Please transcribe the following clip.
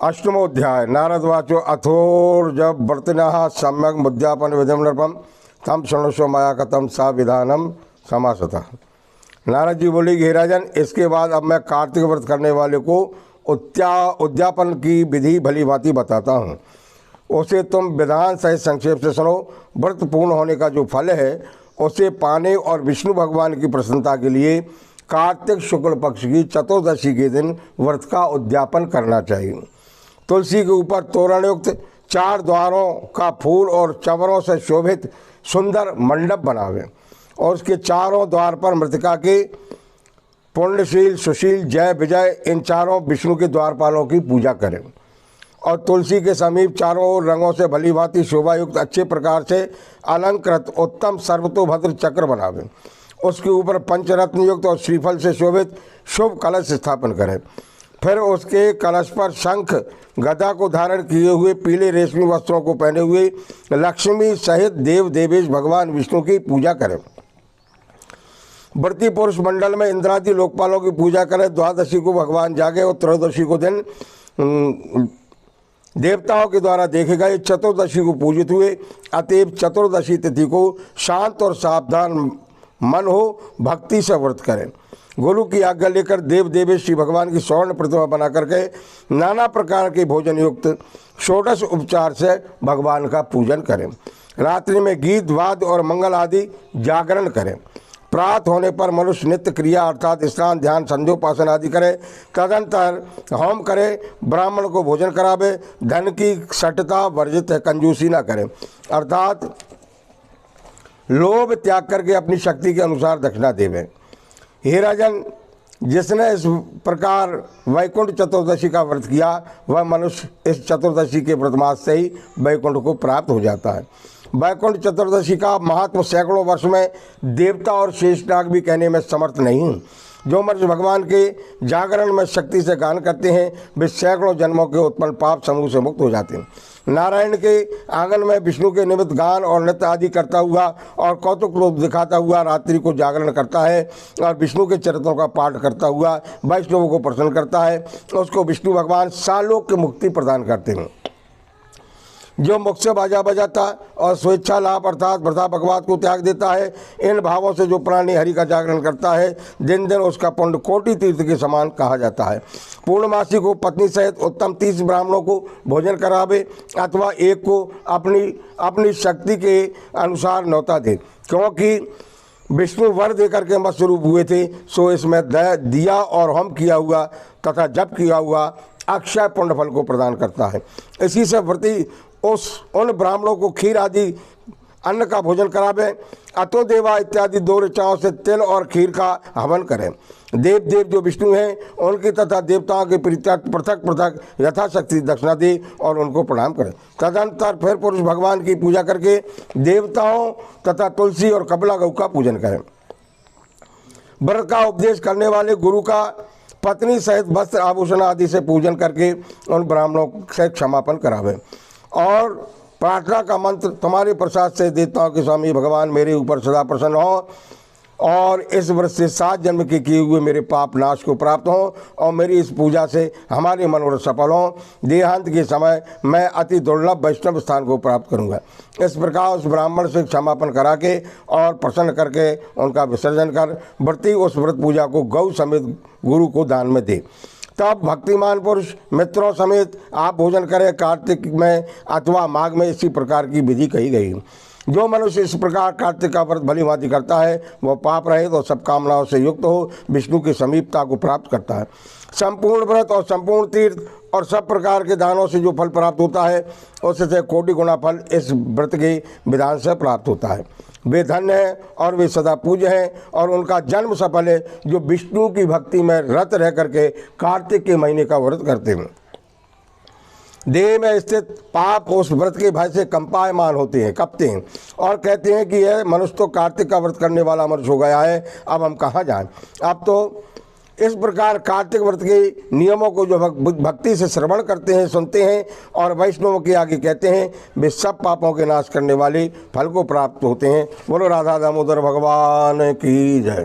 अष्टमोध्याय नारदवाचो अथोर्जब वर्तिनः सम्यक मुद्यापन विधिम नृपम तम शृणुष्व मया कथम सा विधानम समासतः। नारद जी बोले कि हे राजन, इसके बाद अब मैं कार्तिक व्रत करने वाले को उद्यापन की विधि भली भांति बताता हूँ। उसे तुम विधान सहित संक्षेप से सुनो। व्रत पूर्ण होने का जो फल है उसे पाने और विष्णु भगवान की प्रसन्नता के लिए कार्तिक शुक्ल पक्ष की चतुर्दशी के दिन व्रत का उद्यापन करना चाहिए। तुलसी के ऊपर तोरणयुक्त 4 द्वारों का फूल और चवरों से शोभित सुंदर मंडप बनावे और उसके चारों द्वार पर मृतिका के पुण्यशील, सुशील, जय, विजय इन चारों विष्णु के द्वारपालों की पूजा करें और तुलसी के समीप चारों ओर रंगों से भली भांति शोभायुक्त अच्छे प्रकार से अलंकृत उत्तम सर्वतोभद्र चक्र बनावे। उसके ऊपर पंचरत्न युक्त और श्रीफल से शोभित शुभ कलश स्थापन करें। फिर उसके कलश पर शंख गदा को धारण किए हुए पीले रेशमी वस्त्रों को पहने हुए लक्ष्मी सहित देव देवेश भगवान विष्णु की पूजा करें। व्रती पुरुष मंडल में इंद्रादि लोकपालों की पूजा करें। द्वादशी को भगवान जागे और त्रयोदशी को दिन देवताओं के द्वारा देखे गए। चतुर्दशी को पूजित हुए। अतएव चतुर्दशी तिथि को शांत और सावधान मन हो भक्ति से व्रत करें। गुरु की आज्ञा लेकर देव देवेश श्री भगवान की स्वर्ण प्रतिमा बना करके नाना प्रकार के भोजन युक्त षोडश उपचार से भगवान का पूजन करें। रात्रि में गीत वाद्य और मंगल आदि जागरण करें। प्रातः होने पर मनुष्य नित्य क्रिया अर्थात स्नान, ध्यान, संध्योपासन आदि करे। तदंतर होम करे, ब्राह्मण को भोजन करावे। धन की सटता वर्जित है, कंजूसी ना करें अर्थात लोभ त्याग करके अपनी शक्ति के अनुसार दक्षिणा देवे। हे राजन, जिसने इस प्रकार वैकुंठ चतुर्दशी का व्रत किया वह मनुष्य इस चतुर्दशी के व्रतमास से ही वैकुंठ को प्राप्त हो जाता है। वैकुंठ चतुर्दशी का महत्व सैकड़ों वर्ष में देवता और शेषनाग भी कहने में समर्थ नहीं। जो मनुष्य भगवान के जागरण में शक्ति से गान करते हैं वे सैकड़ों जन्मों के उत्पन्न पाप समूह से मुक्त हो जाते हैं। नारायण के आंगन में विष्णु के निमित्त गान और नृत्य आदि करता हुआ और कौतुक रूप दिखाता हुआ रात्रि को जागरण करता है और विष्णु के चरित्रों का पाठ करता हुआ वैष्णवों को प्रसन्न करता है। उसको विष्णु भगवान सालोक की मुक्ति प्रदान करते हैं। जो मुख से बाजा बजाता और स्वेच्छा लाभ अर्थात वृथा बकवाद को त्याग देता है, इन भावों से जो प्राणी हरि का जागरण करता है दिन दिन उसका पुण्य कोटि तीर्थ के समान कहा जाता है। पूर्णमासी को पत्नी सहित उत्तम 30 ब्राह्मणों को भोजन करावे अथवा एक को अपनी शक्ति के अनुसार न्योता दे, क्योंकि विष्णु वर देकर के मत स्वरूप हुए थे। सो इसमें दिया और होम किया हुआ तथा जप किया हुआ अक्षय पुण्य फल को प्रदान करता है। इसी से व्रती उन ब्राह्मणों को खीर आदि अन्न का भोजन करावे। अतो देवा इत्यादि 2 ऋचाओं से तिल और खीर का हवन करें। देव जो विष्णु हैं उनकी तथा देवताओं के पृथक पृथक यथाशक्ति दक्षिणा दे और उनको प्रणाम करें। तदंतर फिर पुरुष भगवान की पूजा करके देवताओं तथा तुलसी और कपिला गौ का पूजन करें। व्रत का उपदेश करने वाले गुरु का पत्नी सहित वस्त्र आभूषण आदि से पूजन करके उन ब्राह्मणों से क्षमापन करावे और प्रार्थना का मंत्र तुम्हारे प्रसाद से देवताओं के स्वामी भगवान मेरे ऊपर सदा प्रसन्न हो और इस व्रत से 7 जन्म के किए हुए मेरे पाप नाश को प्राप्त हो और मेरी इस पूजा से हमारे मनोरथ सफल हो। देहांत के समय मैं अति दुर्लभ वैष्णव स्थान को प्राप्त करूंगा। इस प्रकार उस ब्राह्मण से क्षमापन करा के और प्रसन्न करके उनका विसर्जन कर व्रती उस व्रत पूजा को गौ समेत गुरु को दान में दे। तब भक्तिमान पुरुष मित्रों समेत आप भोजन करें। कार्तिक में अथवा माघ में इसी प्रकार की विधि कही गई। जो मनुष्य इस प्रकार कार्तिक का व्रत भली भांति करता है वह पाप रहित और सब कामनाओं से युक्त हो विष्णु की समीपता को प्राप्त करता है। संपूर्ण व्रत और संपूर्ण तीर्थ और सब प्रकार के दानों से जो फल प्राप्त होता है उससे कोटि गुना फल इस व्रत के विधान से प्राप्त होता है। वे धन्य हैं और वे सदा पूज्य हैं और उनका जन्म सफल है जो विष्णु की भक्ति में रत रह करके कार्तिक के महीने का व्रत करते हैं। देह में स्थित पाप उस व्रत के भय से कंपायमान होते हैं, कपते हैं और कहते हैं कि यह मनुष्य तो कार्तिक का व्रत करने वाला मनुष्य हो गया है, अब हम कहाँ जाएं। अब तो इस प्रकार कार्तिक व्रत के नियमों को जो भक्ति से श्रवण करते हैं, सुनते हैं और वैष्णवों के आगे कहते हैं वे सब पापों के नाश करने वाले फल को प्राप्त होते हैं। बोलो राधा दामोदर भगवान की जय।